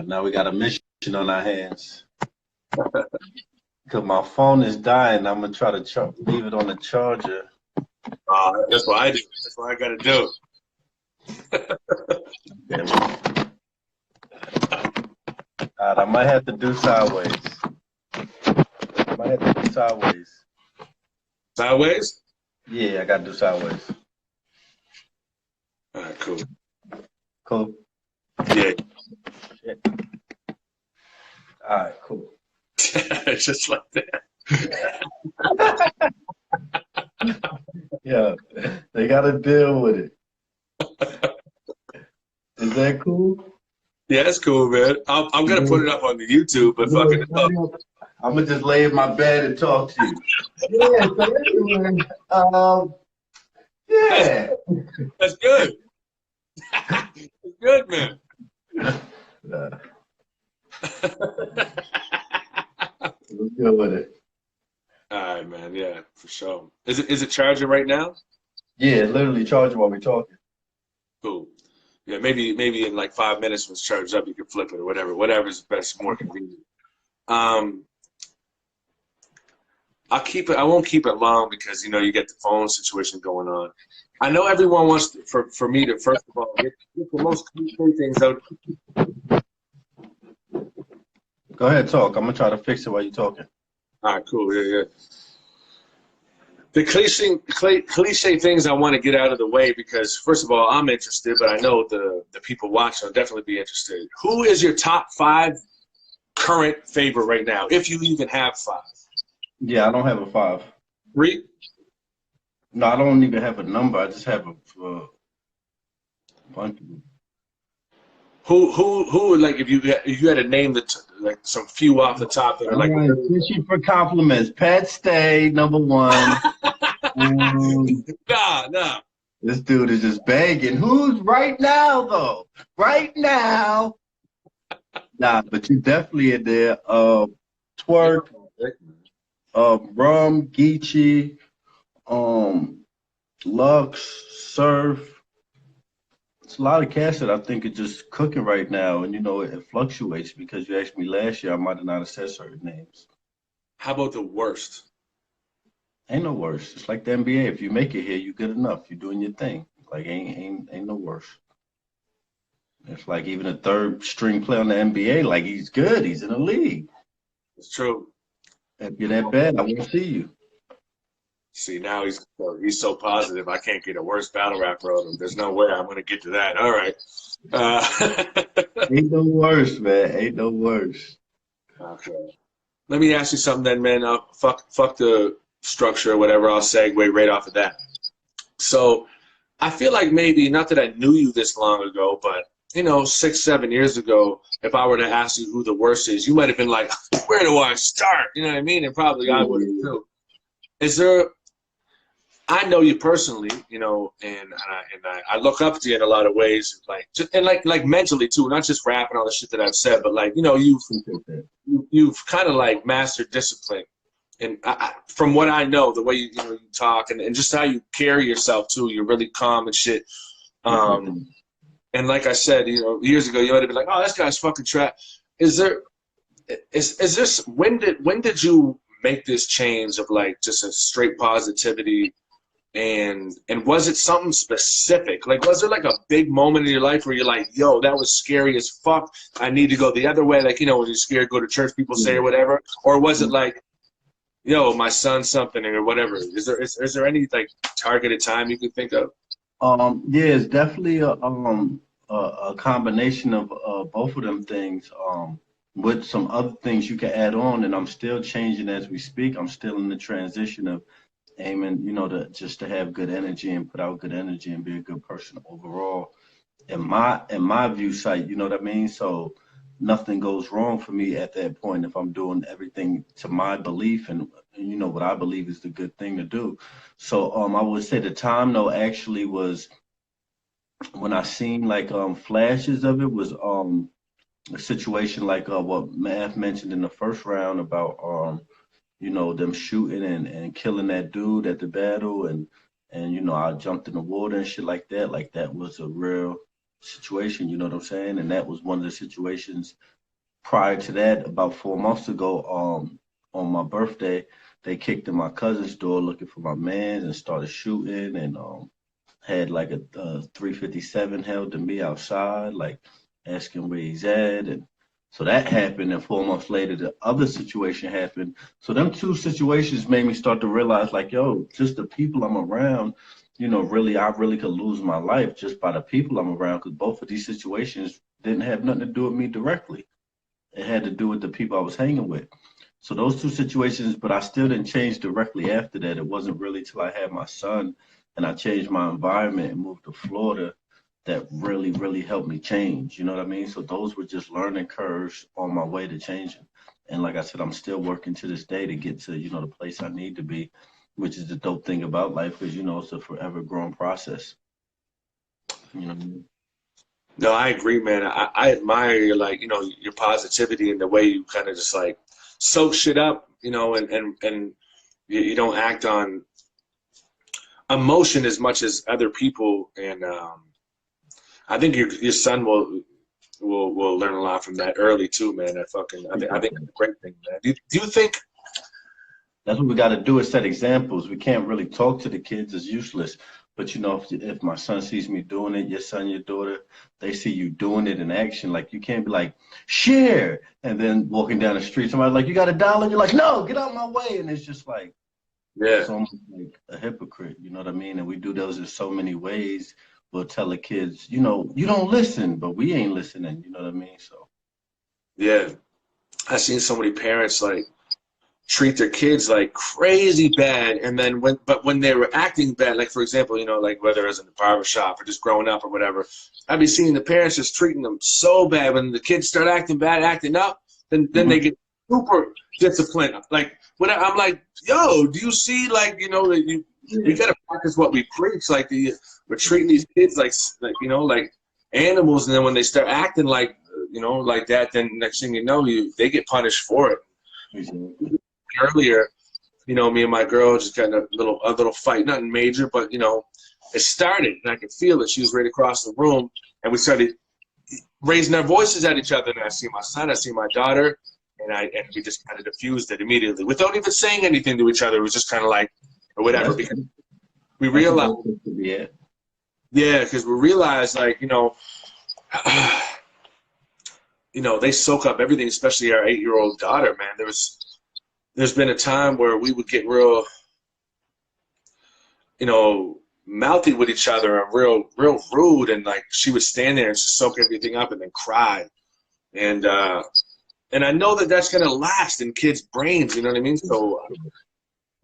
Now we got a mission on our hands. Because my phone is dying. I'm going to try to leave it on the charger. That's what I do. That's what I got to do. All right, I might have to do sideways. Sideways? Yeah, I got to do sideways. All right, cool. Cool? Yeah. Shit. All right, cool. Just like that. Yeah, they got to deal with it. Is that cool? Yeah, that's cool, man. I'm going to put it up on the YouTube, but fucking I'm going to just lay in my bed and talk to you. Yeah, so anyway, yeah. That's good. That's good, man. Let's go with it. All right, man. Yeah, for sure. Is it charging right now? Yeah, literally charging while we're talking. Cool. Yeah, maybe in like 5 minutes when it's charged up, you can flip it or whatever. Whatever's best, more convenient. I'll keep it. I won't keep it long because you get the phone situation going on. I know everyone wants for me to first of all get the most cliche things out. Go ahead, talk. I'm gonna try to fix it while you're talking. All right, cool. Yeah. The cliche things I want to get out of the way because first of all, I'm interested, but I know the people watching will definitely be interested. Who is your top 5 current favorite right now, if you even have 5? Yeah, I don't have a 5. 3? No, I don't even have a number. I just have a bunch of them. Who like if you had to name like some few off the top that are like right, fishing for compliments. PatStay #1. Nah. This dude is just begging. Who's right now though? Right now. Nah, but you definitely in there. Twerk, Rum, Geechee, Lux, Surf. It's a lot of cats that I think are just cooking right now, and it fluctuates because you asked me last year, I might have not have said certain names. How about the worst? Ain't no worse. It's like the NBA. If you make it here, you good enough. You're doing your thing. Like ain't no worse. It's like even a third string player on the NBA, like he's good. He's in the league. It's true. If you're that bad, I won't see you. See, now he's so positive. I can't get a worse battle rapper of him. There's no way I'm gonna get to that. All right. Ain't no worse, man. Ain't no worse. Okay. Let me ask you something then, man. Fuck the structure or whatever. I'll segue right off of that. So I feel like maybe, not that I knew you this long ago, but 6-7 years ago, if I were to ask you who the worst is, you might have been like, where do I start? You know what I mean? And probably I would have too. Is there, I know you personally, and I look up to you in a lot of ways, like mentally too, not just rapping all the shit that I've said, but like, you've kind of like mastered discipline. And from what I know, the way you talk and just how you carry yourself too, you're really calm and shit. And like I said, years ago, you might have been like, "Oh, this guy's fucking trash." Is this when did you make this change of like just a straight positivity? And was it something specific? Like, was there like a big moment in your life where you're like, "Yo, that was scary as fuck. I need to go the other way." Like, when you're scared, go to church, people say or whatever. Or was it like, "Yo, my son's something," or whatever? Is there any like targeted time you could think of? Yeah, it's definitely a combination of both of them things. With some other things you can add on, and I'm still changing as we speak. I'm still in the transition of aiming, to have good energy and put out good energy and be a good person overall. In my view sight, you know what I mean? So nothing goes wrong for me at that point if I'm doing everything to my belief and what I believe is the good thing to do. So I would say the time though actually was when I seen like flashes of it was a situation like what Math mentioned in the first round about them shooting and killing that dude at the battle and I jumped in the water and shit like that. Like that was a real situation, you know what I'm saying? And that was one of the situations. Prior to that, about 4 months ago, on my birthday, they kicked in my cousin's door looking for my man and started shooting, and had like a 357 held to me outside, like asking where he's at. And so that happened. And 4 months later, the other situation happened. So them two situations made me start to realize, like, yo, just the people I'm around, really, I really could lose my life just by the people I'm around, because both of these situations didn't have nothing to do with me directly. It had to do with the people I was hanging with. So those two situations, but I still didn't change directly after that. It wasn't really till I had my son and I changed my environment and moved to Florida that really, really helped me change. You know what I mean? So those were just learning curves on my way to changing. And like I said, I'm still working to this day to get to, the place I need to be, which is the dope thing about life, because, it's a forever growing process. You know what I mean? No, I agree, man. I admire your, like, your positivity and the way you kind of just like soak shit up, and you don't act on emotion as much as other people. And I think your son will learn a lot from that early too, man. I think it's a great thing, man. Do you think that's what we got to do, is set examples. We can't really talk to the kids; it's useless. But if my son sees me doing it, your son, your daughter, they see you doing it in action. Like, you can't be like, share, and then walking down the street, somebody like, you got $1? You're like, no, get out of my way. And it's just like, yeah. it's almost like a hypocrite. You know what I mean? And we do those in so many ways. We'll tell the kids, you don't listen, but we ain't listening. You know what I mean? So Yeah, I've seen so many parents like treat their kids like crazy bad, and then when they were acting bad, like for example, like whether it was in the barber shop or just growing up or whatever, I'd be seeing the parents just treating them so bad. When the kids start acting bad, acting up, then they get super disciplined. Like when I'm like, yo, do you see, like, that you gotta practice what we preach. Like we're treating these kids like like animals, and then when they start acting like like that, then next thing you know, they get punished for it. Earlier, me and my girl just got a little fight, nothing major, but it started, and I could feel it. She was right across the room, and we started raising our voices at each other. And I see my son, I see my daughter, and we just kind of diffused it immediately without even saying anything to each other. It was just kind of like, or whatever, because we realized, because we realized, like, they soak up everything, especially our 8-year-old daughter, man. There's been a time where we would get real, mouthy with each other and real rude, and like she would stand there and just soak everything up and then cry. And I know that that's gonna last in kids' brains. You know what I mean? So,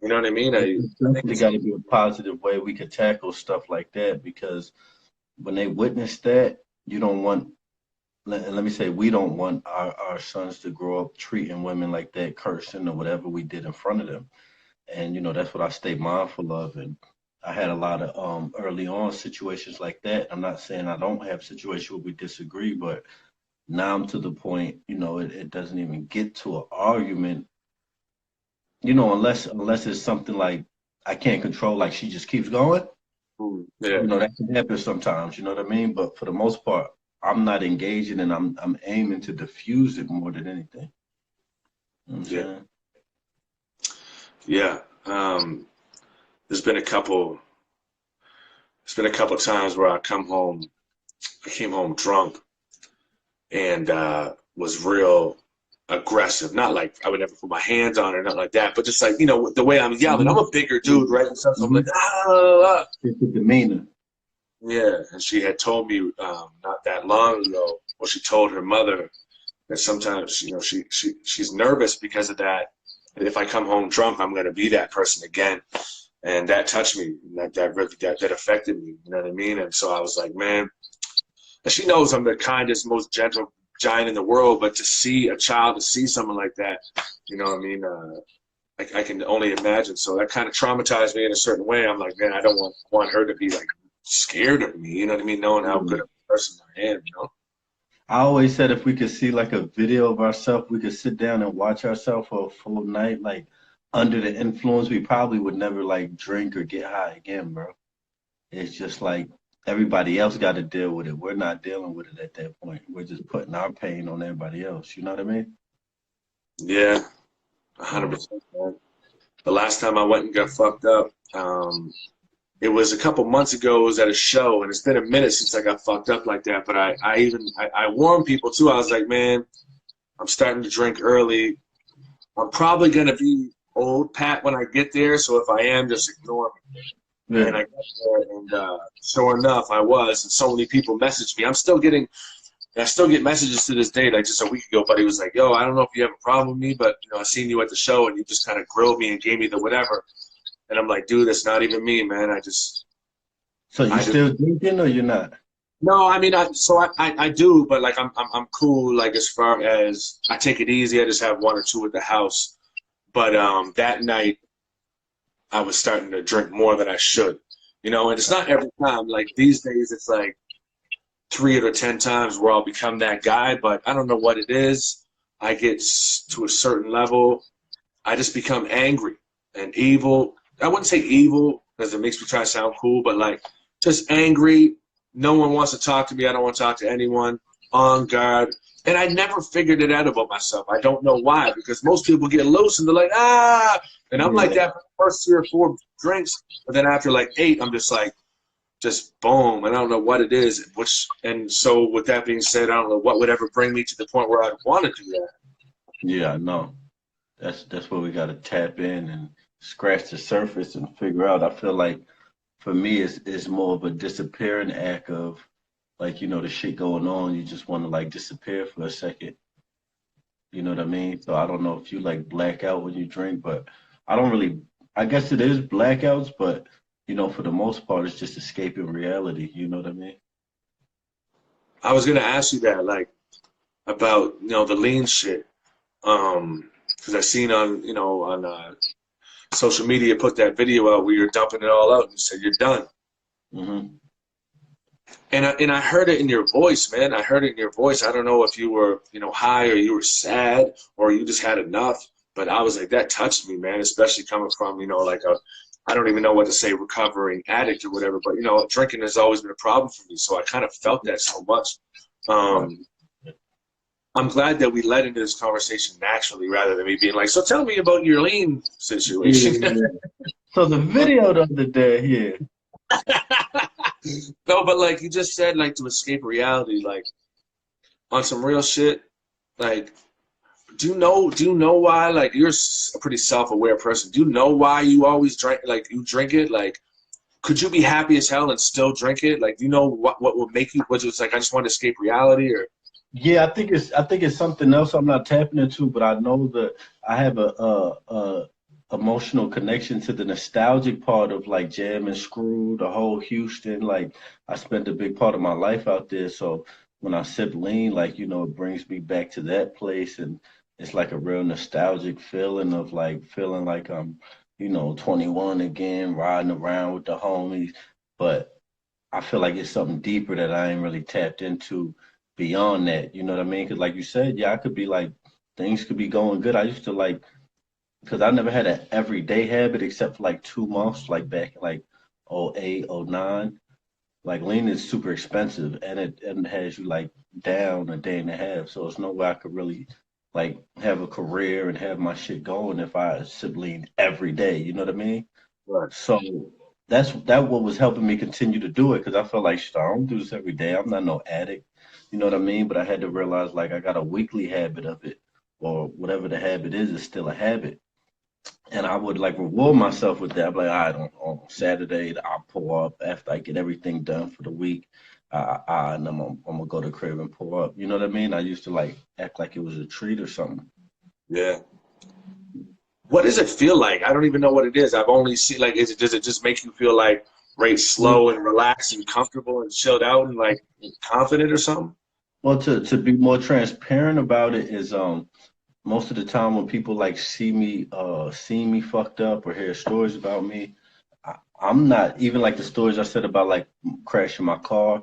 you know what I mean? I think it's got to be a positive way we could tackle stuff like that, because when they witness that, you don't want. Let me say, we don't want our sons to grow up treating women like that, cursing or whatever we did in front of them. And, that's what I stay mindful of. And I had a lot of early on situations like that. I'm not saying I don't have situations where we disagree, but now I'm to the point, it doesn't even get to an argument, unless it's something like I can't control, like she just keeps going. Yeah. That can happen sometimes, you know what I mean? But for the most part, I'm not engaging, and I'm aiming to diffuse it more than anything. You know what I'm saying? Yeah. There's been a couple times where I came home drunk and was real aggressive. Not like I would never put my hands on her, not like that, but just like, the way I'm yelling. I'm a bigger dude, right? And so I'm like, It's the demeanor. Yeah, and she had told me not that long ago, well, she told her mother that sometimes, she's nervous because of that. And if I come home drunk, I'm going to be that person again. And that touched me. And that really affected me. You know what I mean? And so I was like, man, and she knows I'm the kindest, most gentle giant in the world. But to see a child, to see someone like that, you know what I mean? I can only imagine. So that kind of traumatized me in a certain way. I'm like, man, I don't want her to be like scared of me, you know what I mean? Knowing how good of a person I am, I always said if we could see like a video of ourselves, we could sit down and watch ourselves for a full night, like under the influence, we probably would never like drink or get high again, bro. It's just like everybody else got to deal with it. We're not dealing with it at that point. We're just putting our pain on everybody else. You know what I mean? Yeah, So 100%. Man. The last time I went and got fucked up, it was a couple months ago. It was at a show, and it's been a minute since I got fucked up like that. But I warned people too. I was like, man, I'm starting to drink early. I'm probably gonna be old Pat when I get there. So if I am, just ignore me. yeah. And I got there, and sure enough, I was. And so many people messaged me. I still get messages to this day. Like just a week ago, buddy was like, "Yo, I don't know if you have a problem with me, but I seen you at the show, and you just kind of grilled me and gave me the whatever." And I'm like, "Dude, that's not even me, man. So you I just." still drinking or you're not? No, I mean, I do, but like I'm cool. Like as far as I take it easy, I just have one or two at the house. But that night, I was starting to drink more than I should, And it's not every time. Like these days, it's like 3 or 10 times where I'll become that guy. But I don't know what it is. I get to a certain level, I just become angry and evil. I wouldn't say evil because it makes me try to sound cool, but like just angry. No one wants to talk to me. I don't want to talk to anyone. On guard. And I never figured it out about myself. I don't know why, because most people get loose and they're like, ah. And I'm like Yeah. that for the first 3 or 4 drinks. But then after like 8, I'm just like, just boom. And I don't know what it is. And so with that being said, I don't know what would ever bring me to the point where I'd want to do that. Yeah, I know. That's where we got to tap in and scratch the surface and figure out. I feel like for me, it's more of a disappearing act of like, the shit going on. You just want to like disappear for a second. You know what I mean? So I don't know if you like black out when you drink, but I don't really, I guess it is blackouts, but for the most part, it's just escaping reality. You know what I mean? I was gonna ask you that, like, about the lean shit, because I seen on social media put that video out where you're dumping it all out and you said you're done. Hmm. And I heard it in your voice, man. I heard it in your voice. I don't know if you were high or you were sad or you just had enough, but I was like, that touched me, man. Especially coming from like I don't even know what to say, recovering addict or whatever. But drinking has always been a problem for me, so I kind of felt that so much. Right. Um, I'm glad that we led into this conversation naturally rather than me being like, so tell me about your lean situation. Yeah. So the video the other day here. No, but like you just said, like to escape reality, like on some real shit, like do you know why, like you're a pretty self-aware person. Do you know why you always drink, like you drink it? Like could you be happy as hell and still drink it? Like do you know what would make you, was it like I just want to escape reality? Or Yeah, I think it's something else I'm not tapping into, but I know that I have a emotional connection to the nostalgic part of like Jam and Screw, the whole Houston. Like I spent a big part of my life out there, so when I sip lean, like it brings me back to that place, and it's like a real nostalgic feeling of like feeling like I'm 21 again, riding around with the homies. But I feel like it's something deeper that I ain't really tapped into beyond that. You know what I mean? Because like you said, yeah, I could be like things could be going good. I used to like because I never had an everyday habit except for like 2 months, like back in like '08, '09. Like lean is super expensive and it has you like down a day and a half. So it's no way I could really like have a career and have my shit going if I sip lean every day. You know what I mean? right. So that what was helping me continue to do it because I felt like shit, I don't do this every day. I'm not no addict. You know what I mean? But I had to realize like I got a weekly habit of it or whatever the habit is still a habit. And I would like reward myself with that. I'm like, all right, on Saturday, I'll pull up after I get everything done for the week. And I'm gonna go to the crib and pull up. You know what I mean? I used to like act like it was a treat or something. Yeah. What does it feel like? I don't even know what it is. I've only seen, like, does it just make you feel like right, slow and relaxed and comfortable and chilled out and like confident or something? Well, to be more transparent about it is most of the time when people like see me fucked up or hear stories about me, I'm not even like the stories I said about like crashing my car.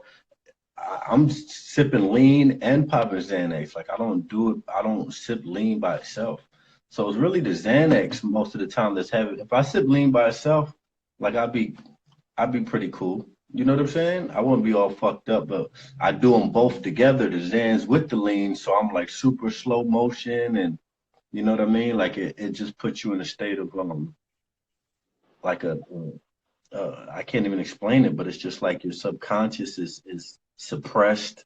I'm sipping lean and popping Xanax. Like I don't do it. I don't sip lean by itself. So it's really the Xanax most of the time that's having. If I sip lean by itself, like I'd be pretty cool. You know what I'm saying? I wouldn't be all fucked up, but I do them both together, the Zans with the lean, so I'm like super slow motion, and you know what I mean? Like it just puts you in a state of like a I can't even explain it, but it's just like your subconscious is suppressed.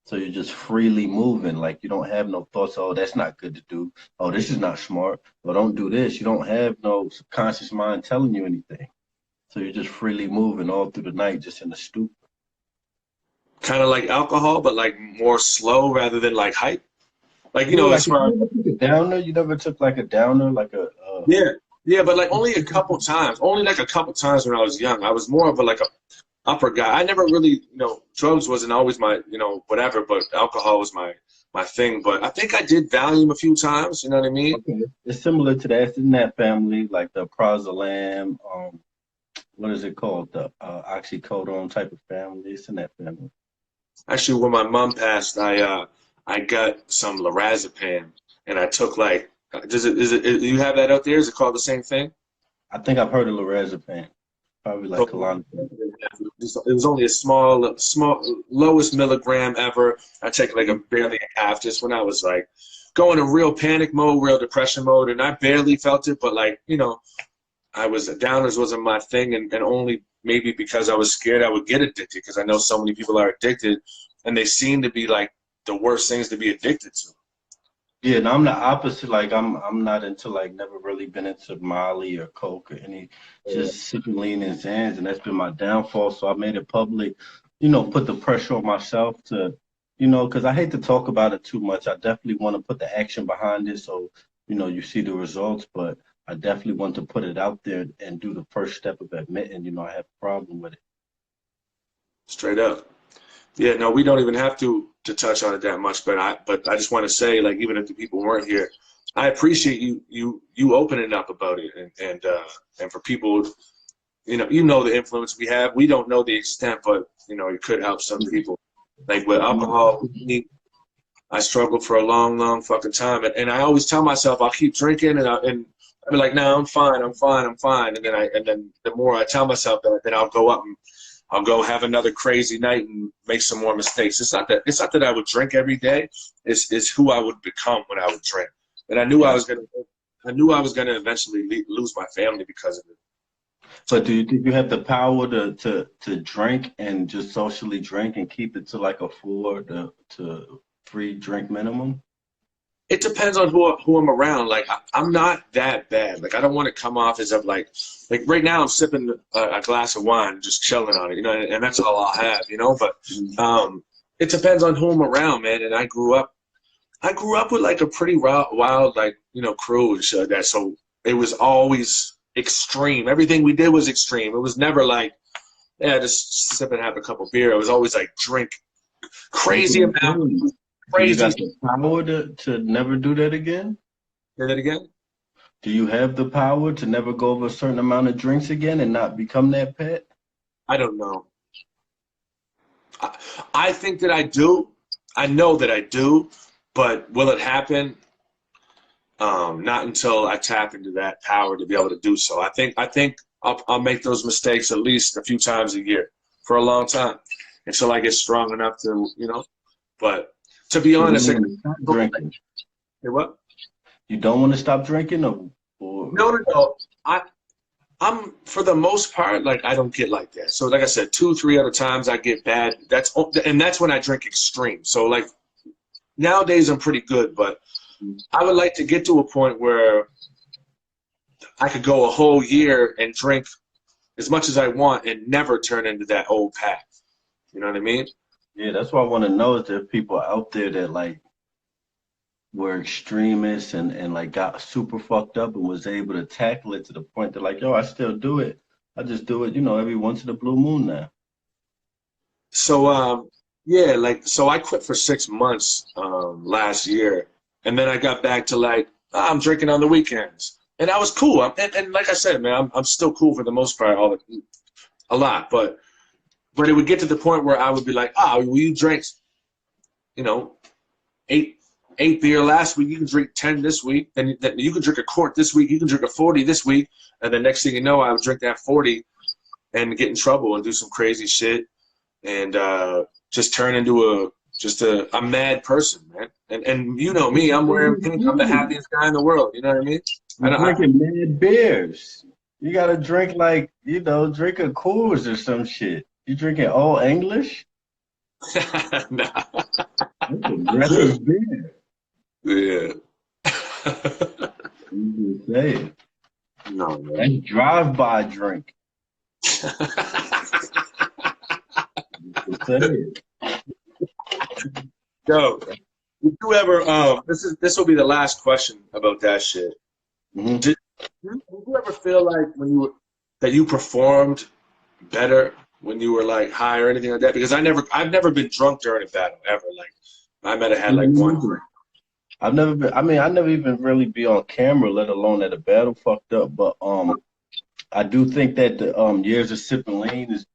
So you're just freely moving, like you don't have no thoughts. Oh, that's not good to do. Oh, this is not smart. Oh, don't do this. You don't have no subconscious mind telling you anything. So you're just freely moving all through the night, just in the stupor. Kind of like alcohol, but like more slow rather than like hype. Like, you Yeah, know, like as if far you never took a downer, you never took like a downer, like a. yeah, yeah, but like only a couple times. Only like a couple times when I was young. I was more of a like a upper guy. I never really, you know, drugs wasn't always my, you know, whatever, but alcohol was my thing. But I think I did Valium a few times. You know what I mean? Okay, it's similar to that. It's in that family, like the prazolam. What is it called? The oxycodone type of family. It's in that family. Actually, when my mom passed, I got some lorazepam, and I took like, you have that out there? Is it called the same thing? I think I've heard of lorazepam. Probably like So Klonopin. it was only a small, lowest milligram ever. I take like a barely a half, just when I was like going in real panic mode, real depression mode, and I barely felt it. But like, you know, I was downers wasn't my thing, and only maybe because I was scared I would get addicted, because I know so many people are addicted, and they seem to be like the worst things to be addicted to. Yeah, and I'm the opposite. Like I'm not into like never really been into Molly or Coke or any just sipping lean in Zans, and that's been my downfall. So I made it public, put the pressure on myself to, because I hate to talk about it too much. I definitely want to put the action behind it so, you see the results, but I definitely want to put it out there and do the first step of admitting, I have a problem with it. Straight up. Yeah, no, we don't even have to touch on it that much, but I just want to say, like, even if the people weren't here, I appreciate you opening up about it, and for people, you know the influence we have. We don't know the extent, but it could help some people. Like with alcohol, I struggled for a long, long fucking time, and I always tell myself I'll keep drinking, and I'll be like, no, I'm fine, I'm fine, I'm fine, and then the more I tell myself that, then I'll go up and I'll go have another crazy night and make some more mistakes. It's not that I would drink every day. It's who I would become when I would drink. And Yeah. I knew I was gonna eventually lose my family because of it. But do you think you have the power to drink and just socially drink and keep it to like a 4 to 3 drink minimum? It depends on who I'm around. Like I'm not that bad. Like I don't want to come off as of like right now I'm sipping a glass of wine, just chilling on it, and that's all I'll have, But it depends on who I'm around, man. And I grew up with like a pretty wild like crew and shit like that. So it was always extreme. Everything we did was extreme. It was never like, yeah, just sip and have a couple beer. It was always like drink That's what crazy I'm amount, saying. Do you crazy. got the power to never do that again? Say that again. Do you have the power to never go over a certain amount of drinks again and not become that pet? I don't know. I, I think that I do. I know that I do, but will it happen? Not until I tap into that power to be able to do so. I think I'll make those mistakes at least a few times a year for a long time until I get strong enough to. But to be So you honest, don't want to stop drinking. hey, what? You don't want to stop drinking, or No, no, no. I'm for the most part like I don't get like that. So like I said, 2, 3 other times I get bad. That's when I drink extreme. So like nowadays I'm pretty good, but I would like to get to a point where I could go a whole year and drink as much as I want and never turn into that old path. You know what I mean? yeah, that's what I want to know is there people out there that like were extremists and like got super fucked up and was able to tackle it to the point that like, yo, I still do it. I just do it, every once in a blue moon now. So yeah, like so I quit for 6 months last year, and then I got back to like I'm drinking on the weekends, and I was cool. And like I said, man, I'm still cool for the most part, a lot, but it would get to the point where I would be like, well, you drank, you know, eight beer last week, you can drink 10 this week, then you can drink a quart this week, you can drink a 40 this week, and the next thing you know, I would drink that 40 and get in trouble and do some crazy shit and just turn into a mad person, man. And you know me, I'm wearing pink. I'm the happiest guy in the world. You know what I mean? You're drinking mad beers. You gotta drink like, drink a Coors or some shit. You drinking all English? Nah. That's aggressive beer. Yeah. You just say it. No, man. That's drive-by drink. You say it. Yo, did you ever this will be the last question about that shit. Mm-hmm. Did you ever feel like that you performed better when you were like high or anything like that? Because I've never been drunk during a battle ever. Like I might have had like one drink. I've never been. I mean, I never even really be on camera, let alone at a battle fucked up. But I do think that the years of sipping lean is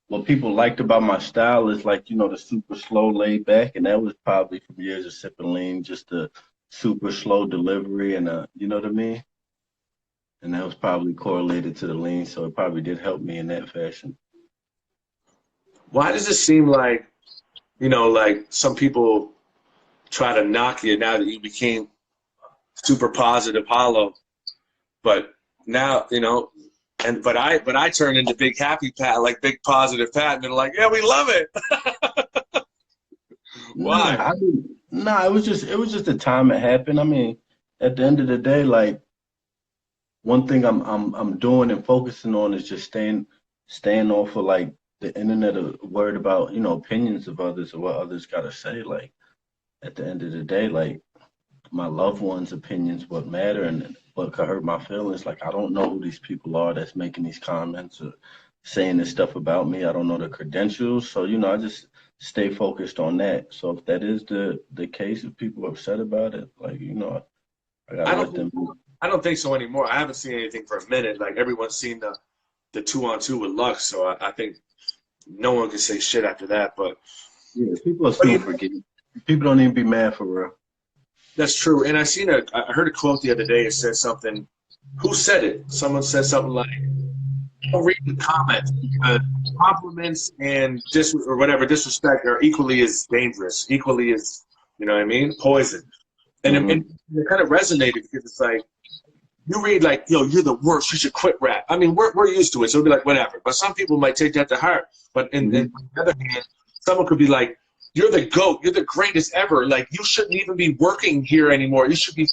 what people liked about my style is like the super slow, laid back, and that was probably from years of sipping lean, just the super slow delivery, and you know what I mean. And that was probably correlated to the lean, so it probably did help me in that fashion. Why does it seem like like some people try to knock you now that you became super positive hollow, but now but I turned into big happy Pat, like big positive Pat, and they're like, yeah, we love it. Why? Nah, it was just the time it happened. I mean, at the end of the day, like one thing I'm doing and focusing on is just staying off of like the internet, worried about opinions of others or what others gotta say. Like at the end of the day, like my loved ones' opinions what matter and what could hurt my feelings. Like I don't know who these people are that's making these comments or saying this stuff about me. I don't know the credentials. So, I just stay focused on that. So if that is the case, if people are upset about it, like, I gotta let them be. I don't think so anymore. I haven't seen anything for a minute. Like everyone's seen the 2-on-2 with Lux, so I think no one can say shit after that. But yeah, people are super forgiving. People don't even be mad for real. That's true. And I heard a quote the other day. It said something. Who said it? Someone said something like, "Don't read the comments because compliments and disrespect are equally as dangerous, equally as poison." And it kind of resonated because it's like you read like, "Yo, you're the worst. You should quit rap." I mean, we're used to it, so it'll be like whatever. But some people might take that to heart. But on the other hand, someone could be like, "You're the GOAT. You're the greatest ever. Like, you shouldn't even be working here anymore. You should be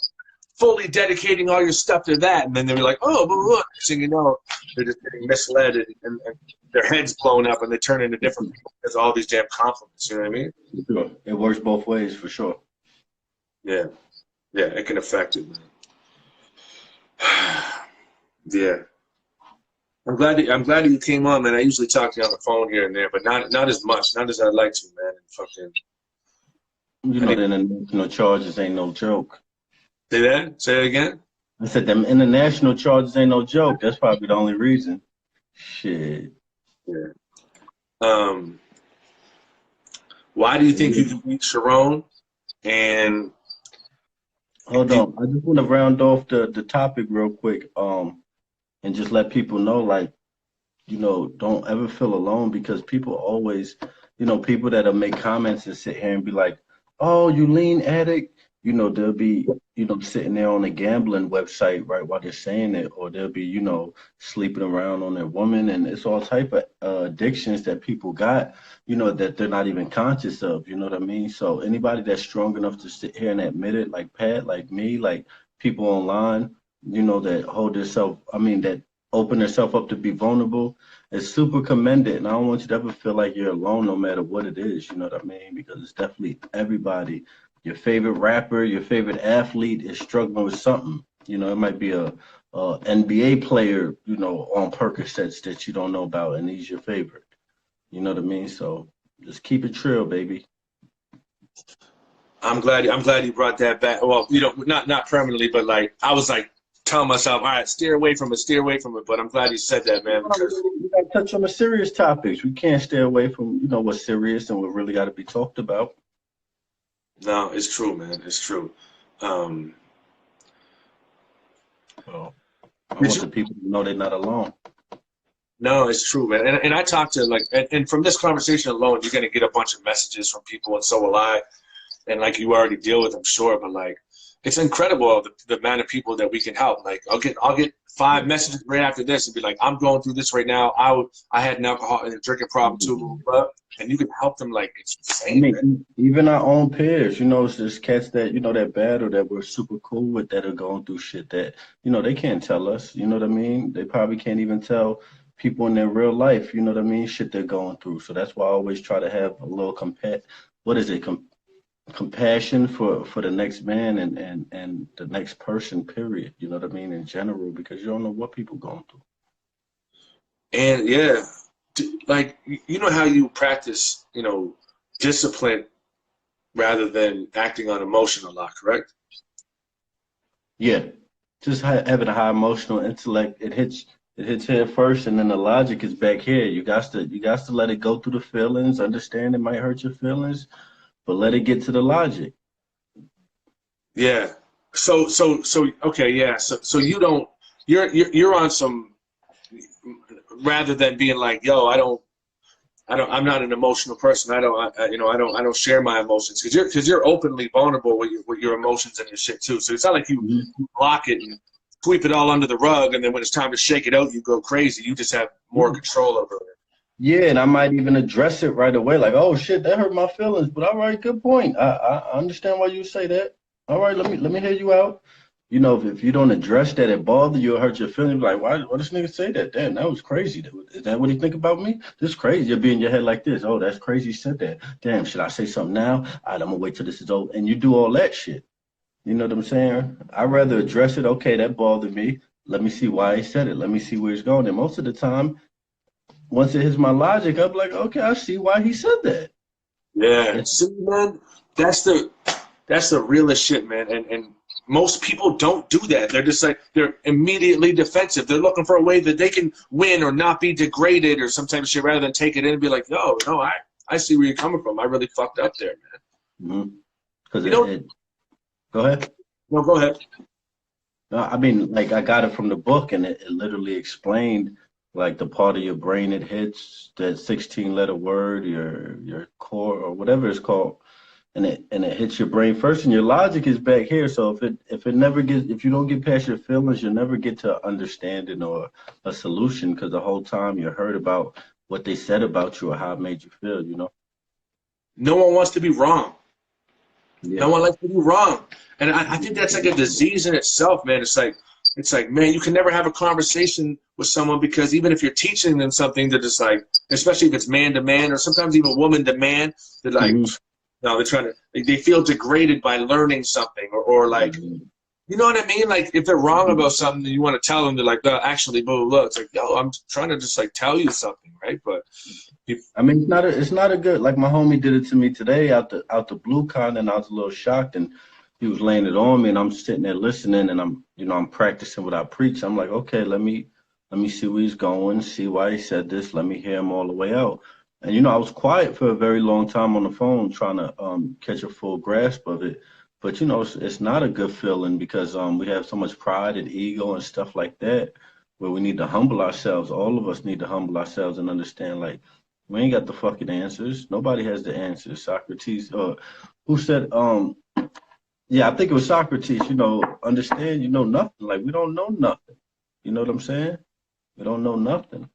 fully dedicating all your stuff to that." And then they'll be like, "Oh, blah, blah, blah." So, they're just getting misled and their heads blown up and they turn into different people because of all these damn compliments. You know what I mean? Sure. It works both ways for sure. Yeah. Yeah, it can affect it, man. Yeah. I'm glad that you came on, man. I usually talk to you on the phone here and there, but not as much, not as I'd like to, man. Fucking. The international charges ain't no joke. Say that? Say it again? I said them international charges ain't no joke. That's probably the only reason. Shit. Yeah. Why do you think you can beat Sharon? And hold on, I just want to round off the topic real quick. And just let people know, like, don't ever feel alone because people always, people that'll make comments and sit here and be like, "Oh, you lean addict." They'll be, sitting there on a gambling website right while they're saying it, or they'll be, sleeping around on their woman, and it's all type of addictions that people got, that they're not even conscious of. You know what I mean? So anybody that's strong enough to sit here and admit it, like Pat, like me, like people online, that hold themselves, that open themselves up to be vulnerable, is super commended. And I don't want you to ever feel like you're alone no matter what it is, you know what I mean? Because it's definitely everybody. Your favorite rapper, your favorite athlete is struggling with something. It might be a NBA player, on Percocets that you don't know about, and he's your favorite. You know what I mean? So just keep it trill, baby. I'm glad you brought that back. Well, not permanently, but like I was like telling myself, all right, steer away from it. But I'm glad you said that, man. Because we got to touch on the serious topics. We can't stay away from what's serious and what really got to be talked about. No, it's true, man. It's true. Well, I want the people to know they're not alone. No, it's true, man. And I talk to like, and from this conversation alone, you're gonna get a bunch of messages from people, and so will I. And like you already deal with, I'm sure, but like it's incredible the amount of people that we can help. Like I'll get 5 messages right after this and be like, I'm going through this right now. I had an alcohol and a drinking problem too, blah, blah, blah. And you can help them. Like it's insane. I mean, even our own peers, you know, it's just cats that, you know, that bad or that we're super cool with that are going through shit that, you know, they can't tell us, you know what I mean? They probably can't even tell people in their real life, you know what I mean, shit they're going through. So that's why I always try to have a little compassion for the next man and the next person, period. You know what I mean, in general, because you don't know what people going through. And yeah, like you know how you practice, you know, discipline rather than acting on emotion a lot, correct? Yeah, just having a high emotional intellect, it hits here first, and then the logic is back here. You got to let it go through the feelings. Understand it might hurt your feelings, but let it get to the logic. Yeah. So okay, yeah. So you don't you're on some rather than being like, yo, I'm not an emotional person. I don't share my emotions because you're openly vulnerable with your emotions and your shit too. So it's not like you block it and sweep it all under the rug, and then when it's time to shake it out, you go crazy. You just have more control over it. Yeah, and I might even address it right away, like, oh shit, that hurt my feelings. But all right, good point. I understand why you say that. All right, let me hear you out. You know, if you don't address that, it bother you, it hurt your feelings. Like, why this nigga say that? Damn, that was crazy. Is that what he think about me? This crazy. You'll be in your head like this. Oh, that's crazy. He said that. Damn, should I say something now? All right, I'm gonna wait till this is over. And you do all that shit. You know what I'm saying? I'd rather address it. Okay, that bothered me. Let me see why he said it. Let me see where it's going. And most of the time, once it hits my logic, I'm like, okay, I see why he said that. Yeah, see, man, that's the realest shit, man. And most people don't do that. They're just like they're immediately defensive. They're looking for a way that they can win or not be degraded or sometimes shit rather than take it in and be like, no, I see where you're coming from. I really fucked up there, man. Because you know, go ahead. No, go ahead. No, I mean, like I got it from the book, and it literally explained like the part of your brain it hits, that 16-letter word, your core or whatever it's called, and it hits your brain first, and your logic is back here. So if you don't get past your feelings, you'll never get to understanding or a solution, because the whole time you heard about what they said about you or how it made you feel. You know. No one wants to be wrong. Yeah. No one likes to be wrong. And I think that's like a disease in itself, man. It's like, man, you can never have a conversation with someone because even if you're teaching them something, they're just like, especially if it's man to man or sometimes even woman to man, they're like, no, they're trying to, they feel degraded by learning something or like, you know what I mean? Like if they're wrong about something and you want to tell them, they're like, actually, blah, blah, blah. It's like, yo, I'm trying to just like tell you something, right? But I mean, it's not a good, like my homie did it to me today out the blue kind, and I was a little shocked, and he was laying it on me, and I'm sitting there listening, and I'm practicing what I preach. I'm like, okay, let me see where he's going, see why he said this, let me hear him all the way out. And I was quiet for a very long time on the phone trying to catch a full grasp of it. But it's not a good feeling because we have so much pride and ego and stuff like that, where we need to humble ourselves. All of us need to humble ourselves and understand, like, we ain't got the fucking answers. Nobody has the answers. Socrates, who said, yeah, I think it was Socrates, understand, nothing. Like, we don't know nothing. You know what I'm saying? We don't know nothing.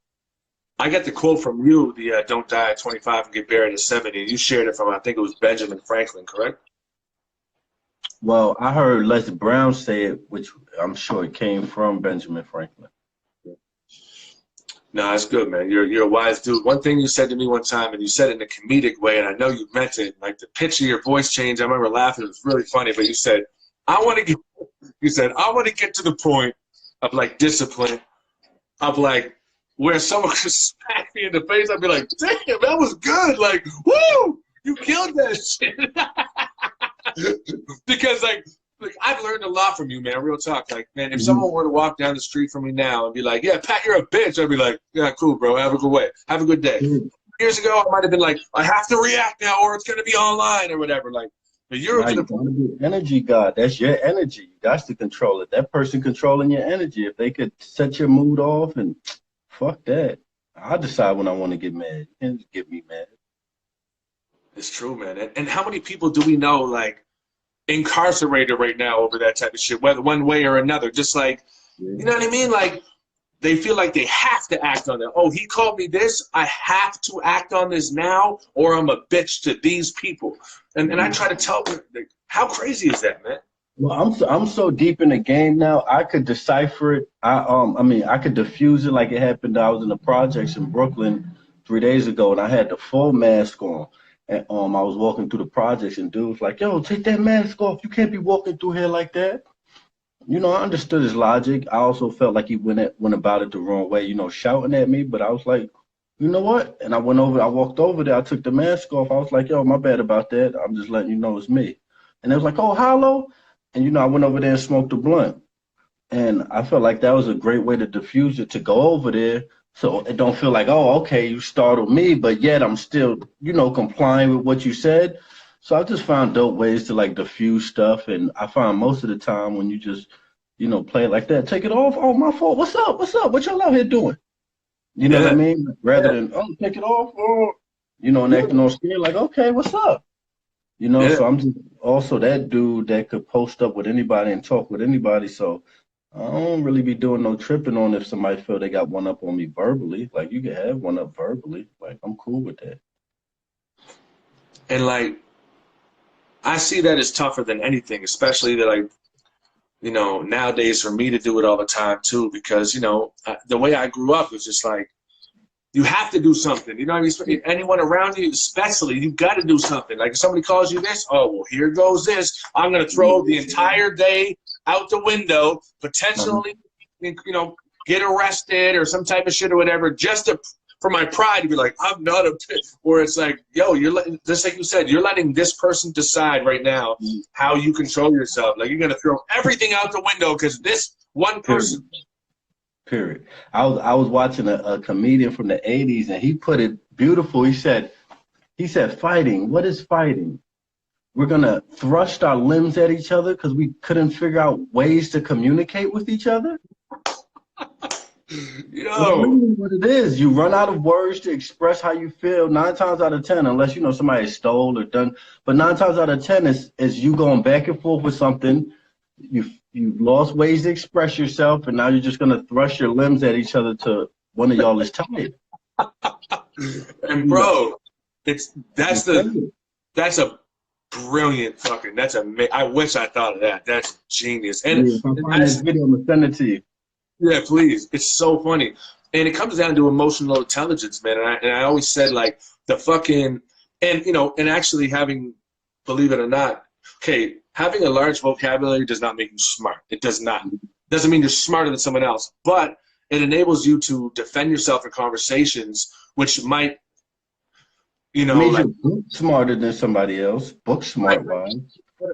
I got the quote from you, the don't die at 25 and get buried at 70. You shared it from, I think it was Benjamin Franklin, correct? Well, I heard Les Brown say it, which I'm sure it came from Benjamin Franklin. No, that's good, man. You're a wise dude. One thing you said to me one time, and you said it in a comedic way, and I know you meant it. Like the pitch of your voice change, I remember laughing. It was really funny. But you said, I want to get to the point of like discipline, of like where someone could smack me in the face. I'd be like, damn, that was good. Like, woo, you killed that shit. Because like I've learned a lot from you, man. Real talk. Like, man, if someone were to walk down the street from me now and be like, yeah, Pat, you're a bitch, I'd be like, yeah, cool, bro. Have a good way. Have a good day. Years ago, I might have been like, I have to react now or it's going to be online or whatever. Like, but you're to the point. Energy God. That's your energy. You got to control it. That person controlling your energy. If they could set your mood off, and fuck that. I decide when I want to get mad. You can't get me mad. It's true, man. And how many people do we know, like, incarcerated right now over that type of shit, whether one way or another? Just like, Yeah. you know what I mean? Like, they feel like they have to act on it. Oh, he called me this. I have to act on this now, or I'm a bitch to these people. And I try to tell them, like, how crazy is that, man? Well, I'm so deep in the game now. I could decipher it. I mean, I could diffuse it like it happened. I was in the projects in Brooklyn 3 days ago, and I had the full mask on. And I was walking through the projects, and dude was like, "Yo, take that mask off. You can't be walking through here like that." You know, I understood his logic. I also felt like he went about it the wrong way. You know, shouting at me, but I was like, you know what? And I went over. I walked over there. I took the mask off. I was like, "Yo, my bad about that. I'm just letting you know it's me." And they was like, "Oh, hollow." And you know, I went over there and smoked a blunt. And I felt like that was a great way to diffuse it, to go over there so it don't feel like, oh, okay, you startled me, but yet I'm still, you know, complying with what you said. So I just found dope ways to like diffuse stuff. And I find most of the time when you just, you know, play it like that, take it off. Oh, my fault. What's up? What's up? What y'all out here doing? You know what I Yeah, mean? Rather yeah, than, oh, take it off. Oh, you know, and acting all scared, like, okay, what's up? You know, yeah. so I'm just also that dude that could post up with anybody and talk with anybody. So I don't really be doing no tripping on if somebody feel they got one up on me verbally. Like you can have one up verbally. Like I'm cool with that. And like, I see that as tougher than anything, especially that, like, nowadays for me to do it all the time too, because, the way I grew up was just like, you have to do something. You know what I mean? Anyone around you, especially, you got to do something. Like if somebody calls you this, oh, well, here goes this. I'm going to throw the entire day out the window, Uh-huh. potentially, get arrested or some type of shit or whatever, just for my pride to be like, I'm not a bitch. Or it's like, yo, you're letting, just like you said, you're letting this person decide right now how you control yourself. Like you're going to throw everything out the window because this one Period. person. Period. I was watching a comedian from the '80s and he put it beautiful. He said fighting. What is fighting? We're gonna thrust our limbs at each other because we couldn't figure out ways to communicate with each other. That's Yo, literally what it is. You run out of words to express how you feel 9 times out of 10, unless you know somebody stole or done. But 9 times out of 10 is you going back and forth with something. You've lost ways to express yourself, and now you're just gonna thrust your limbs at each other to one of y'all is tired. and You know, bro, it's you said it. that's a brilliant fucking. I wish I thought of that. That's genius. Yeah, if I And find this video, I'm gonna send it to you. yeah, please. It's so funny. And it comes down to emotional intelligence, man. And I always said like the fucking and actually having, believe it or not, okay, having a large vocabulary does not make you smart. It does not. Doesn't mean you're smarter than someone else, but it enables you to defend yourself in conversations which might, It means like you're book smarter than somebody else, book right. smart wise.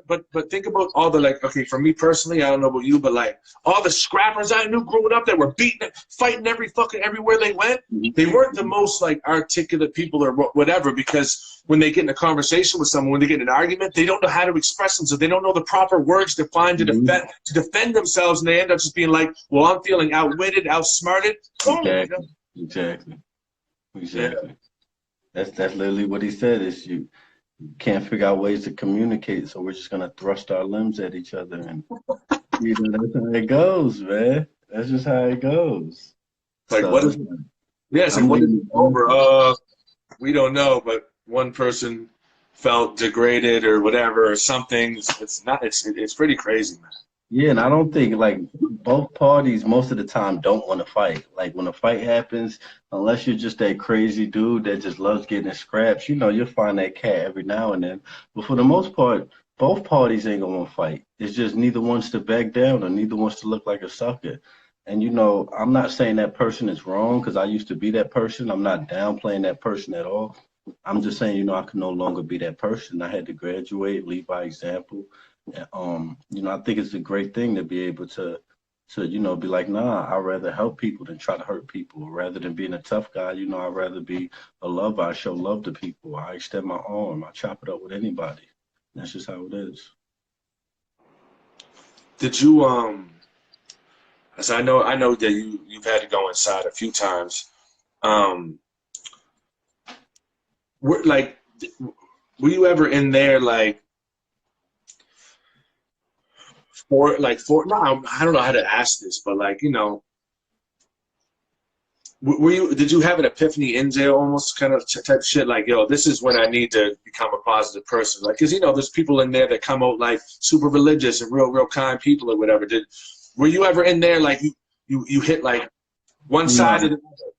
But think about all the, like, okay, for me personally, I don't know about you, but like all the scrappers I knew growing up that were beating, fighting everywhere they went, they weren't the most like articulate people or whatever, because when they get in a conversation with someone, when they get in an argument, they don't know how to express themselves. They don't know the proper words to find Mhm. to defend themselves, and they end up just being like, well, I'm feeling outwitted, outsmarted. Boom. Exactly. Exactly. Yeah. Exactly. That's literally what he said. Is you can't figure out ways to communicate, so we're just gonna thrust our limbs at each other, and you know that's how it goes, man. That's just how it goes. Like So what it's is? like, Yeah, it's like I'm what is leaving it it over? open. We don't know, but one person felt degraded or whatever or something. It's not. It's pretty crazy, man. Yeah, and I don't think like both parties most of the time don't want to fight. Like when a fight happens, unless you're just that crazy dude that just loves getting in scraps, you know, you'll find that cat every now and then. But for the most part, both parties ain't gonna fight. It's just neither wants to back down or neither wants to look like a sucker. And you know, I'm not saying that person is wrong because I used to be that person. I'm not downplaying that person at all. I'm just saying, you know, I can no longer be that person. I had to graduate, lead by example. You know, I think it's a great thing to be able to, you know, be like, nah, I'd rather help people than try to hurt people. Rather than being a tough guy, you know, I'd rather be a lover. I show love to people. I extend my arm. I chop it up with anybody. That's just how it is. Did you as I know that you've had to go inside a few times. Like, were you ever in there like no, I don't know how to ask this, but like, you know, did you have an epiphany in jail almost kind of type shit like, yo, this is when I need to become a positive person? Like, because, you know, there's people in there that come out like super religious and real kind people or whatever. Were you ever in there like you hit like one side of the other?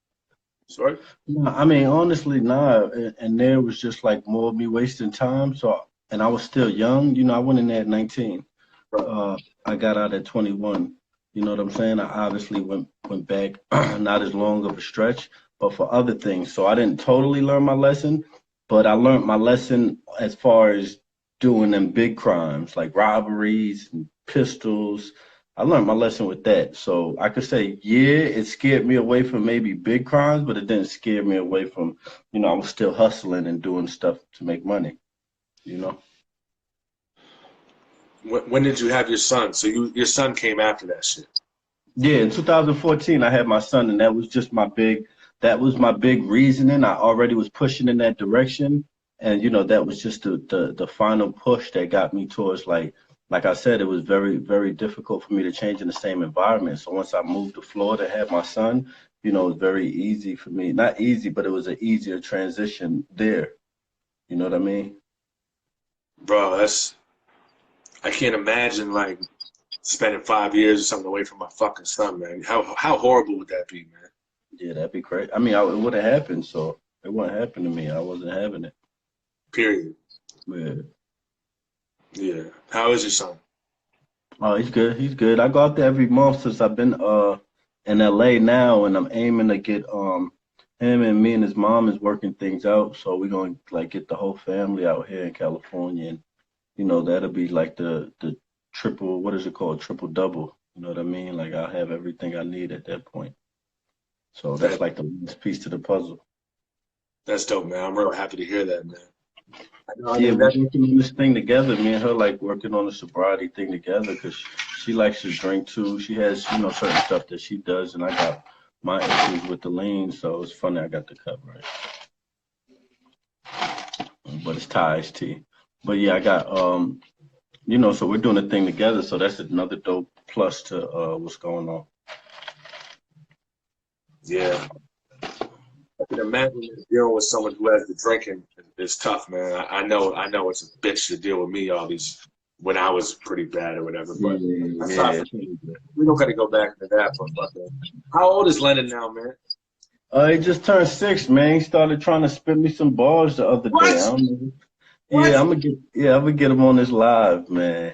Sorry? No, I mean, honestly, nah. And there was just like more of me wasting time. So, and I was still young. You know, I went in there at 19. I got out at 21. You know what I'm saying? I obviously went back, not as long of a stretch, but for other things. So I didn't totally learn my lesson, but I learned my lesson as far as doing them big crimes like robberies and pistols. I learned my lesson with that. So I could say, yeah, it scared me away from maybe big crimes, but it didn't scare me away from, you know, I was still hustling and doing stuff to make money, you know? When did you have your son? So your son came after that shit. Yeah, in 2014, I had my son, and that was just that was my big reasoning. I already was pushing in that direction. And, you know, that was just the final push that got me towards like I said, it was very, very difficult for me to change in the same environment. So once I moved to Florida and had my son, you know, it was very easy for me. Not easy, but it was an easier transition there. You know what I mean? Bro, I can't imagine like spending 5 years or something away from my fucking son, man. How horrible would that be, man? Yeah, that'd be great. I mean, it would have happened, so it wouldn't happen to me. I wasn't having it. Period. Yeah. Yeah. How is your son? Oh, he's good. He's good. I go out there every month since I've been in LA now, and I'm aiming to get him and me and his mom is working things out. So we're gonna like get the whole family out here in California, and you know that'll be like the triple. What is it called? Triple double. You know what I mean? Like I'll have everything I need at that point. So that's like the last piece to the puzzle. That's dope, man. I'm real happy to hear that, man. Yeah, we're working on this thing together. Me and her like working on the sobriety thing together because she likes to drink too. She has, you know, certain stuff that she does, and I got my issues with the lean, so it's funny I got the cut right. But it's ties T. But yeah, I got you know, so we're doing a thing together, so that's another dope plus to what's going on. Yeah. I can imagine dealing with someone who has the drinking is tough, man. I know it's a bitch to deal with me all these when I was pretty bad or whatever. But yeah. We don't got to go back to that. But how old is Lennon now, man? He just turned 6, man. He started trying to spit me some bars the other day. I don't know. What? Yeah, I'm gonna get him on this live, man.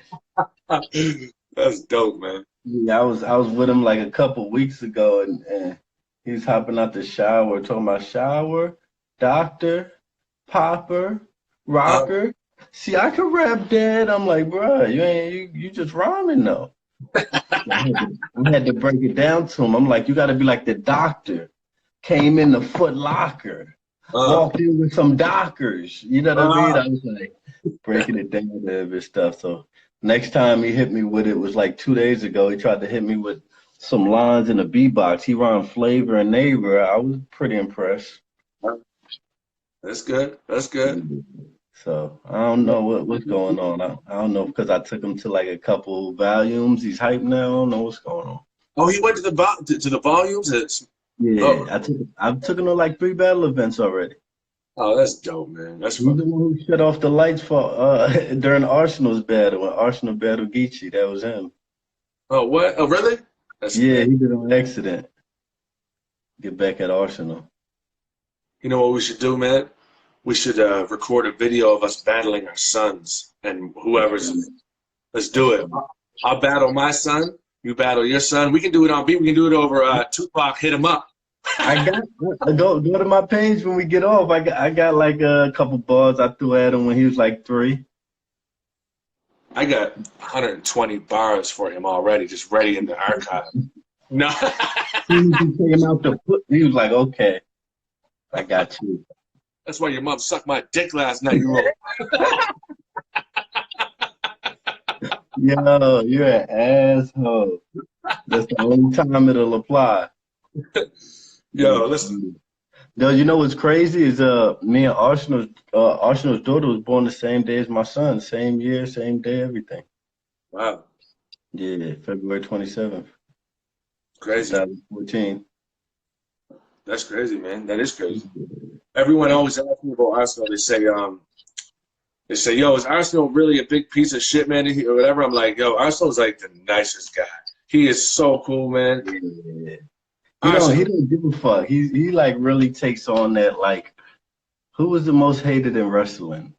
That's dope, man. Yeah, I was with him like a couple weeks ago, and he's hopping out the shower, talking about shower, doctor, popper, rocker. See, I can rap, Dad. I'm like, bro, you just rhyming though. I had to break it down to him. I'm like, you got to be like the doctor. Came in the Foot Locker, walked in with some Dockers. You know what I mean? I was like breaking it down to every stuff. So next time he hit me with it was like 2 days ago. He tried to hit me with some lines in a beatbox. He rhymed flavor and neighbor. I was pretty impressed. That's good. That's good. So I don't know what's going on. I don't know because I took him to like a couple volumes. He's hyped now. I don't know what's going on. Oh, he went to the volumes. Yeah, I've taken him to like 3 battle events already. Oh, that's dope, man. That's He's the one who shut off the lights for during Arsenal's battle when Arsenal battled Geechee. That was him. Oh, what? Oh, really? Yeah, he did an accident. Get back at Arsenal. You know what we should do, man? We should record a video of us battling our sons and whoever's. Let's do it. I'll battle my son. You battle your son. We can do it on beat. We can do it over Tupac. Hit him up. I got go to my page when we get off. I got like a couple bars I threw at him when he was like 3. I got 120 bars for him already, just ready in the archive. No. He came out the foot. He was like, "Okay, I got you." That's why your mom sucked my dick last night. You wrote. Yo, you're an asshole. That's the only time it'll apply. Yo, listen. No, you know what's crazy is me and Arsenal's daughter was born the same day as my son, same year, same day, everything. Wow, Yeah, February 27th, crazy. 2014. That's crazy, man. That is crazy. Everyone always asks me about Arsenal. They say, yo, is Arsenal really a big piece of shit, man, or whatever? I'm like, yo, Arsenal's like the nicest guy. He is so cool, man. Yeah. He Arsenal. don't give a fuck. He like really takes on that like who was the most hated in wrestling?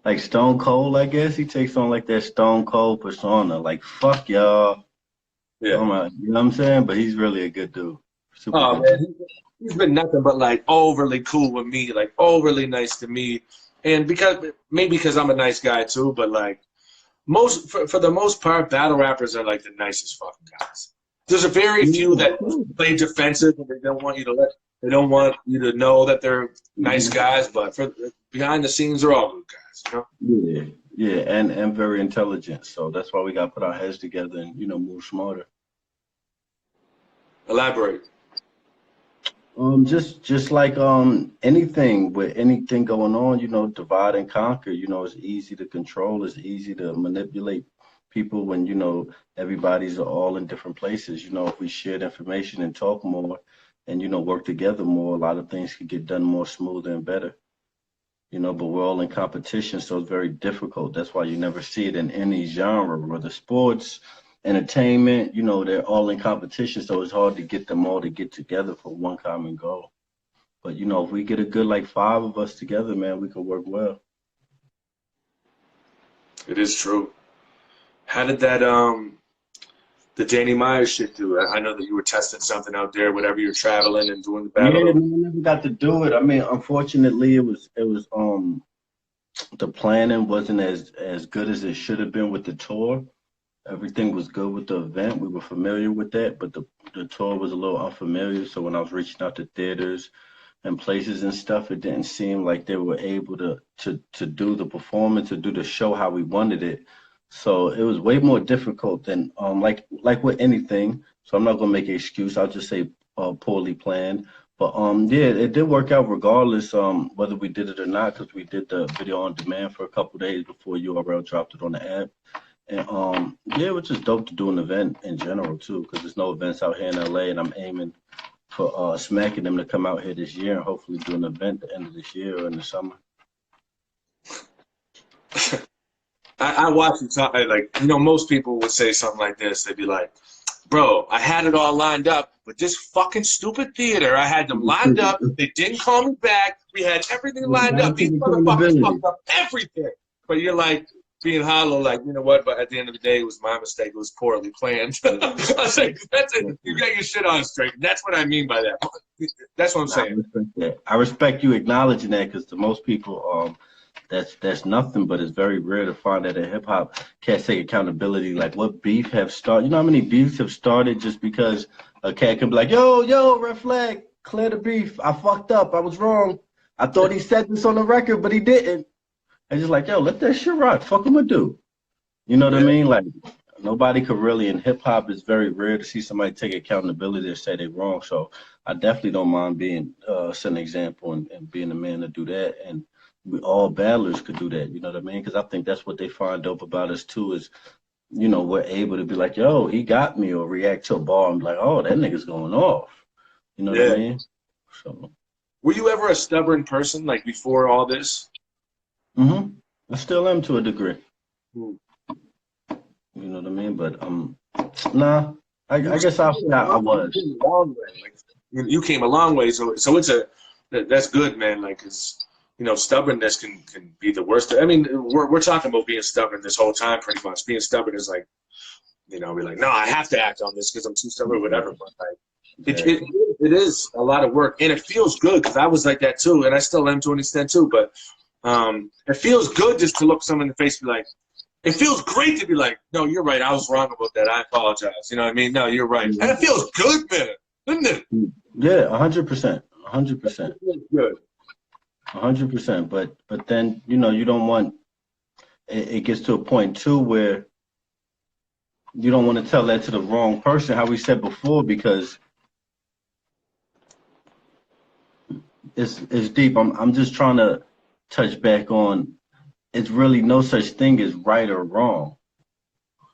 Like Stone Cold, I guess. He takes on like that Stone Cold persona. Like fuck y'all. Yeah. Oh my, you know what I'm saying? But he's really a good dude. Super Oh, good dude. man. He's been nothing but like overly cool with me, like overly nice to me. And because I'm a nice guy too, but like for the most part, battle rappers are like the nicest fucking guys. There's a very few Yeah, that play defensive and they don't want you to know that they're nice guys, but for behind the scenes they're all good guys, you know? yeah, yeah, and very intelligent. So that's why we got to put our heads together and move smarter. Elaborate. Just like anything with anything going on, divide and conquer. It's easy to control. It's easy to manipulate people when everybody's all in different places. If we shared information and talk more, and work together more, a lot of things could get done more smoother and better. But we're all in competition, so it's very difficult. That's why you never see it in any genre, whether sports, entertainment, they're all in competition, so it's hard to get them all to get together for one common goal. But if we get a good like five of us together, man, we could work well. It is true. How did that the Danny Myers shit do? I know that you were testing something out there, whatever you're traveling and doing the Yeah, battle. man, I never got to do it. I mean, unfortunately, it was the planning wasn't as good as it should have been with the tour. Everything was good with the event. We were familiar with that, but the tour was a little unfamiliar. So when I was reaching out to theaters and places and stuff, it didn't seem like they were able to do the performance, to do the show how we wanted it. So it was way more difficult than like with anything. So I'm not gonna make an excuse. I'll just say poorly planned. But yeah, it did work out regardless whether we did it or not, because we did the video on demand for a couple days before URL dropped it on the app. And yeah, it was just dope to do an event in general too, because there's no events out here in LA, and I'm aiming for smacking them to come out here this year and hopefully do an event at the end of this year or in the summer. I watch you talk like most people would say something like this. They'd be like, "Bro, I had it all lined up, but this fucking stupid theater, I had them lined up. They didn't call me back. We had everything You lined gotta up. take These motherfuckers accountability. fucked up everything." But you're like being hollow, like you know what? But at the end of the day, it was my mistake. It was poorly planned. I was like, "That's it. You got your shit on straight." That's what I mean by that. That's what I'm Nah, I saying. respect that. I respect you acknowledging that, because to most people, that's nothing, but it's very rare to find that a hip hop can't take accountability. Like what beef have started? You know how many beefs have started just because a cat can be like, yo, red flag, clear the beef. I fucked up. I was wrong. I thought he said this on the record, but he didn't. And just like, yo, let that shit rock. Fuck him, I do. You know what I Yeah. mean? Like nobody could really in hip hop. It's very rare to see somebody take accountability or say they're wrong. So I definitely don't mind being setting an example and being the man to do that. And we all battlers could do that. You know what I mean? Because I think that's what they find dope about us too is we're able to be like, yo, he got me, or react to a bar and be like, oh, that nigga's going off. You know what I Yeah. mean? So, Were you ever a stubborn person, like before all this? I still am to a degree. Hmm. You know what I mean? But nah, I guess I You was. came a long way. Like you came a long way, so that's good, man. Like, 'cause stubbornness can be the worst. I mean, we're talking about being stubborn this whole time, pretty much. Being stubborn is like, we're like, no, I have to act on this because I'm too stubborn, or whatever. But like, Exactly. it is a lot of work, and it feels good because I was like that too, and I still am to an extent too. But it feels good just to look someone in the face and be like. It feels great to be like, no, you're right. I was wrong about that. I apologize. You know what I mean? No, you're right. And it feels good, man. Doesn't it? Yeah, 100%, 100%, It feels good. 100%. But then you don't want it gets to a point too where you don't want to tell that to the wrong person, how we said before, because it's deep. I'm just trying to touch back on. It's really no such thing as right or wrong.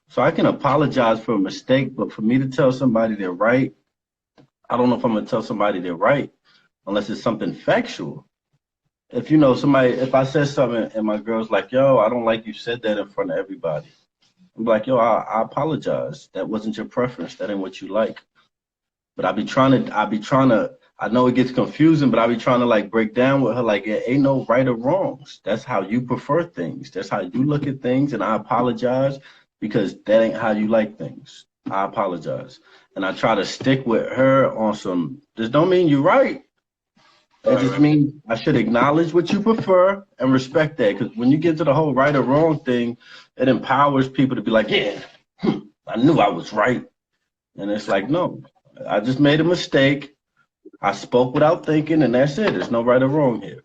So I can apologize for a mistake, but for me to tell somebody they're right, I don't know if I'm gonna tell somebody they're right unless it's something factual. If you know somebody, if I said something and my girl's like, "Yo, I don't like you said that in front of everybody," I'm like, "Yo, I apologize. That wasn't your preference. That ain't what you like." But I know it gets confusing, but I be trying to like break down with her, like, it ain't no right or wrongs. That's how you prefer things. That's how you look at things. And I apologize because that ain't how you like things. I apologize. And I try to stick with her on some, this don't mean you're right. It Right, just right. means I should acknowledge what you prefer and respect that. Because when you get to the whole right or wrong thing, it empowers people to be like, yeah, I knew I was right. And it's like, no, I just made a mistake. I spoke without thinking, and that's it. There's no right or wrong here.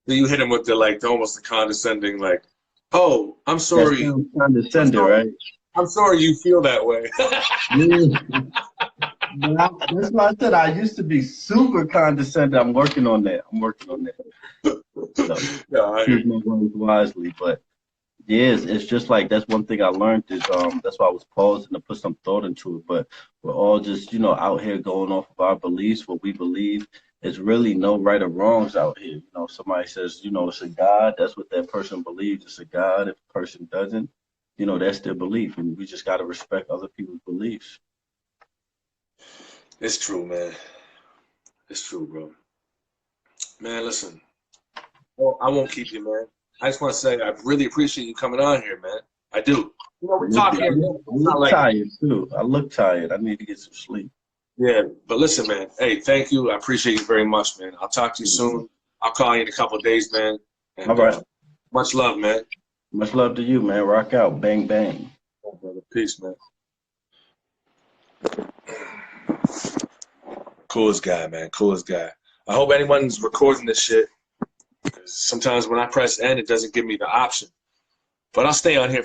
Then you hit him with almost the condescending, like, "Oh, I'm That sorry. sounds I'm condescending, sorry. right? I'm sorry you feel that way." Yeah. That's why I said I used to be super condescending. I'm working on that. I'm working on that. So No, I hear choose you. my words wisely. But yes, it's just like that's one thing I learned is that's why I was pausing to put some thought into it. But we're all just, out here going off of our beliefs, what we believe. There's really no right or wrongs out here. Somebody says, it's a God, that's what that person believes. It's a God. If a person doesn't, that's their belief. And we just gotta respect other people's beliefs. It's true, man. It's true, bro. Man, listen. Well, I won't keep you, man. I just want to say I really appreciate you coming on here, man. I do. We With talk you. I here and look, there. I It's not look like, tired too. I look tired. I need to get some sleep. yeah. But listen, man. Hey, thank you. I appreciate you very much, man. I'll talk to you soon. I'll call you in a couple of days, man. All And right. much love, man. Much love to you, man. Rock out. Bang, bang. Oh, brother. Peace, man. Coolest guy, man. Coolest guy. I hope anyone's recording this shit. Sometimes when I press N, it doesn't give me the option. But I'll stay on here